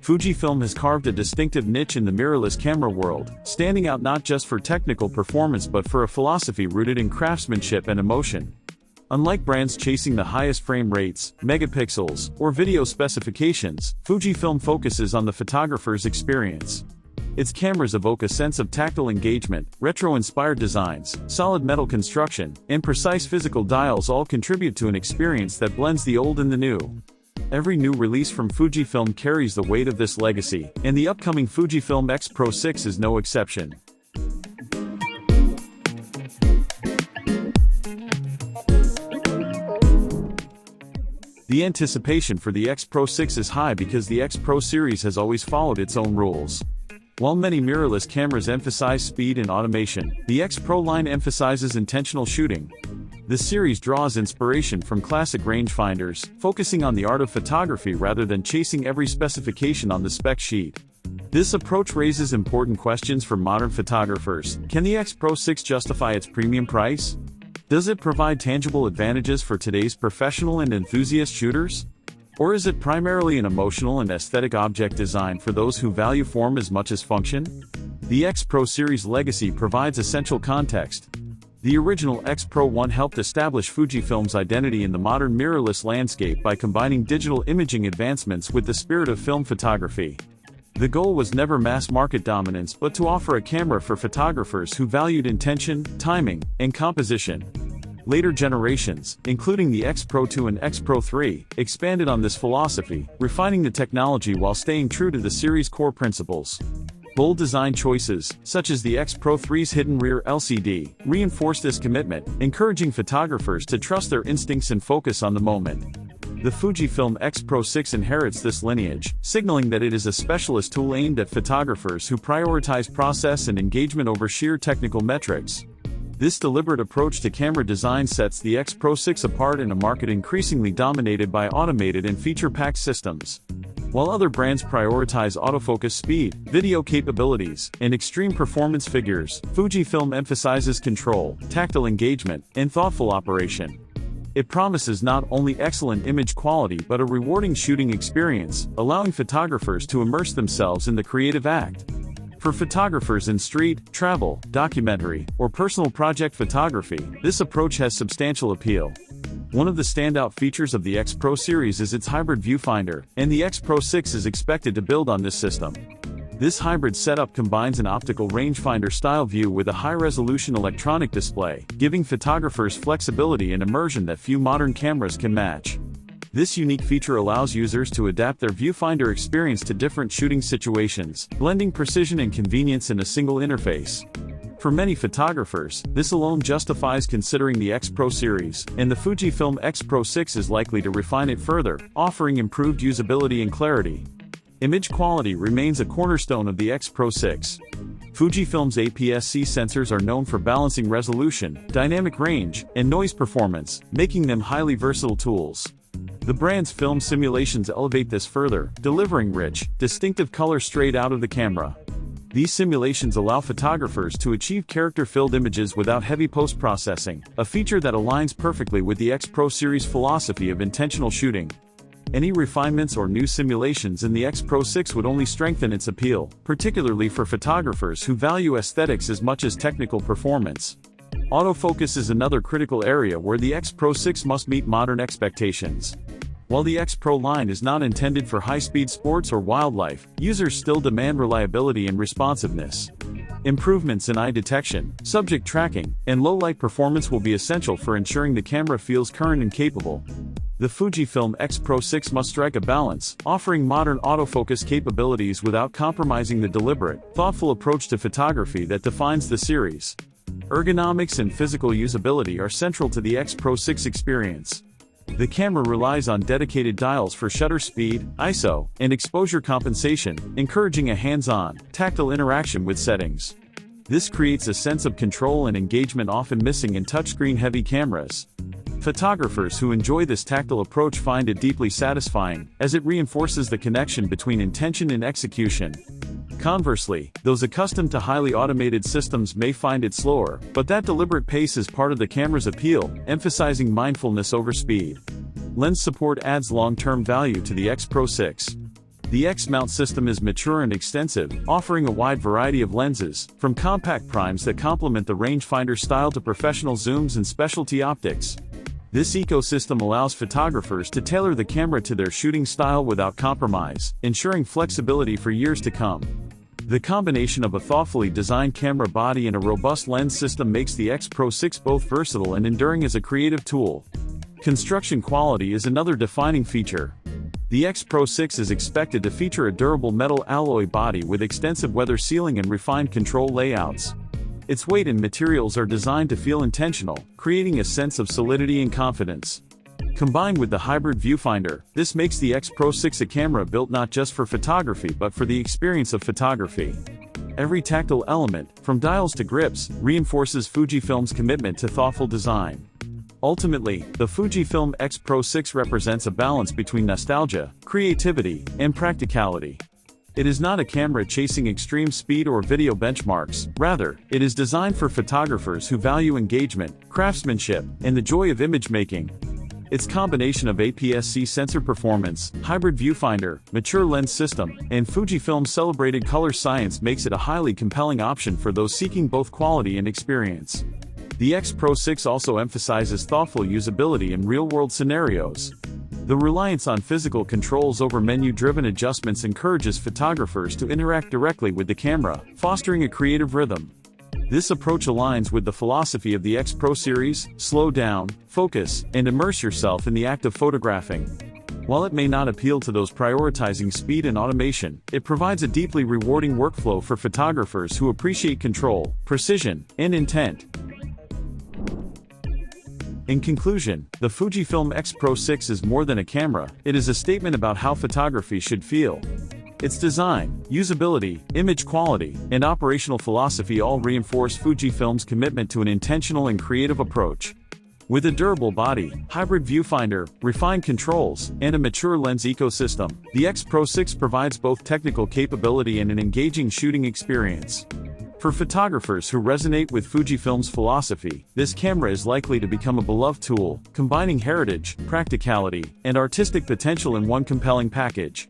Fujifilm has carved a distinctive niche in the mirrorless camera world, standing out not just for technical performance but for a philosophy rooted in craftsmanship and emotion. Unlike brands chasing the highest frame rates, megapixels, or video specifications, Fujifilm focuses on the photographer's experience. Its cameras evoke a sense of tactile engagement, retro-inspired designs, solid metal construction, and precise physical dials all contribute to an experience that blends the old and the new. Every new release from Fujifilm carries the weight of this legacy, and the upcoming Fujifilm X-Pro6 is no exception. The anticipation for the X-Pro6 is high because the X-Pro series has always followed its own rules. While many mirrorless cameras emphasize speed and automation, the X-Pro line emphasizes intentional shooting. The series draws inspiration from classic rangefinders, focusing on the art of photography rather than chasing every specification on the spec sheet. This approach raises important questions for modern photographers. Can the X-Pro6 justify its premium price? Does it provide tangible advantages for today's professional and enthusiast shooters? Or is it primarily an emotional and aesthetic object designed for those who value form as much as function? The X-Pro series legacy provides essential context. The original X-Pro 1 helped establish Fujifilm's identity in the modern mirrorless landscape by combining digital imaging advancements with the spirit of film photography. The goal was never mass-market dominance but to offer a camera for photographers who valued intention, timing, and composition. Later generations, including the X-Pro 2 and X-Pro 3, expanded on this philosophy, refining the technology while staying true to the series' core principles. Bold design choices, such as the X-Pro 3's hidden rear LCD, reinforce this commitment, encouraging photographers to trust their instincts and focus on the moment. The Fujifilm X-Pro6 inherits this lineage, signaling that it is a specialist tool aimed at photographers who prioritize process and engagement over sheer technical metrics. This deliberate approach to camera design sets the X-Pro6 apart in a market increasingly dominated by automated and feature-packed systems. While other brands prioritize autofocus speed, video capabilities, and extreme performance figures, Fujifilm emphasizes control, tactile engagement, and thoughtful operation. It promises not only excellent image quality but a rewarding shooting experience, allowing photographers to immerse themselves in the creative act. For photographers in street, travel, documentary, or personal project photography, this approach has substantial appeal. One of the standout features of the X-Pro series is its hybrid viewfinder, and the X-Pro6 is expected to build on this system. This hybrid setup combines an optical rangefinder-style view with a high-resolution electronic display, giving photographers flexibility and immersion that few modern cameras can match. This unique feature allows users to adapt their viewfinder experience to different shooting situations, blending precision and convenience in a single interface. For many photographers, this alone justifies considering the X-Pro series, and the Fujifilm X-Pro6 is likely to refine it further, offering improved usability and clarity. Image quality remains a cornerstone of the X-Pro6. Fujifilm's APS-C sensors are known for balancing resolution, dynamic range, and noise performance, making them highly versatile tools. The brand's film simulations elevate this further, delivering rich, distinctive color straight out of the camera. These simulations allow photographers to achieve character-filled images without heavy post-processing, a feature that aligns perfectly with the X-Pro series' philosophy of intentional shooting. Any refinements or new simulations in the X-Pro6 would only strengthen its appeal, particularly for photographers who value aesthetics as much as technical performance. Autofocus is another critical area where the X-Pro6 must meet modern expectations. While the X-Pro line is not intended for high-speed sports or wildlife, users still demand reliability and responsiveness. Improvements in eye detection, subject tracking, and low-light performance will be essential for ensuring the camera feels current and capable. The Fujifilm X-Pro6 must strike a balance, offering modern autofocus capabilities without compromising the deliberate, thoughtful approach to photography that defines the series. Ergonomics and physical usability are central to the X-Pro6 experience. The camera relies on dedicated dials for shutter speed, ISO, and exposure compensation, encouraging a hands-on, tactile interaction with settings. This creates a sense of control and engagement often missing in touchscreen-heavy cameras. Photographers who enjoy this tactile approach find it deeply satisfying, as it reinforces the connection between intention and execution. Conversely, those accustomed to highly automated systems may find it slower, but that deliberate pace is part of the camera's appeal, emphasizing mindfulness over speed. Lens support adds long-term value to the X-Pro6. The X-mount system is mature and extensive, offering a wide variety of lenses, from compact primes that complement the rangefinder style to professional zooms and specialty optics. This ecosystem allows photographers to tailor the camera to their shooting style without compromise, ensuring flexibility for years to come. The combination of a thoughtfully designed camera body and a robust lens system makes the X-Pro6 both versatile and enduring as a creative tool. Construction quality is another defining feature. The X-Pro6 is expected to feature a durable metal alloy body with extensive weather sealing and refined control layouts. Its weight and materials are designed to feel intentional, creating a sense of solidity and confidence. Combined with the hybrid viewfinder, this makes the X-Pro6 a camera built not just for photography but for the experience of photography. Every tactile element, from dials to grips, reinforces Fujifilm's commitment to thoughtful design. Ultimately, the Fujifilm X-Pro6 represents a balance between nostalgia, creativity, and practicality. It is not a camera chasing extreme speed or video benchmarks, rather, it is designed for photographers who value engagement, craftsmanship, and the joy of image making. Its combination of APS-C sensor performance, hybrid viewfinder, mature lens system, and Fujifilm's celebrated color science makes it a highly compelling option for those seeking both quality and experience. The X-Pro6 also emphasizes thoughtful usability in real-world scenarios. The reliance on physical controls over menu-driven adjustments encourages photographers to interact directly with the camera, fostering a creative rhythm. This approach aligns with the philosophy of the X-Pro series: slow down, focus, and immerse yourself in the act of photographing. While it may not appeal to those prioritizing speed and automation, it provides a deeply rewarding workflow for photographers who appreciate control, precision, and intent. In conclusion, the Fujifilm X-Pro6 is more than a camera, it is a statement about how photography should feel. Its design, usability, image quality, and operational philosophy all reinforce Fujifilm's commitment to an intentional and creative approach. With a durable body, hybrid viewfinder, refined controls, and a mature lens ecosystem, the X-Pro6 provides both technical capability and an engaging shooting experience. For photographers who resonate with Fujifilm's philosophy, this camera is likely to become a beloved tool, combining heritage, practicality, and artistic potential in one compelling package.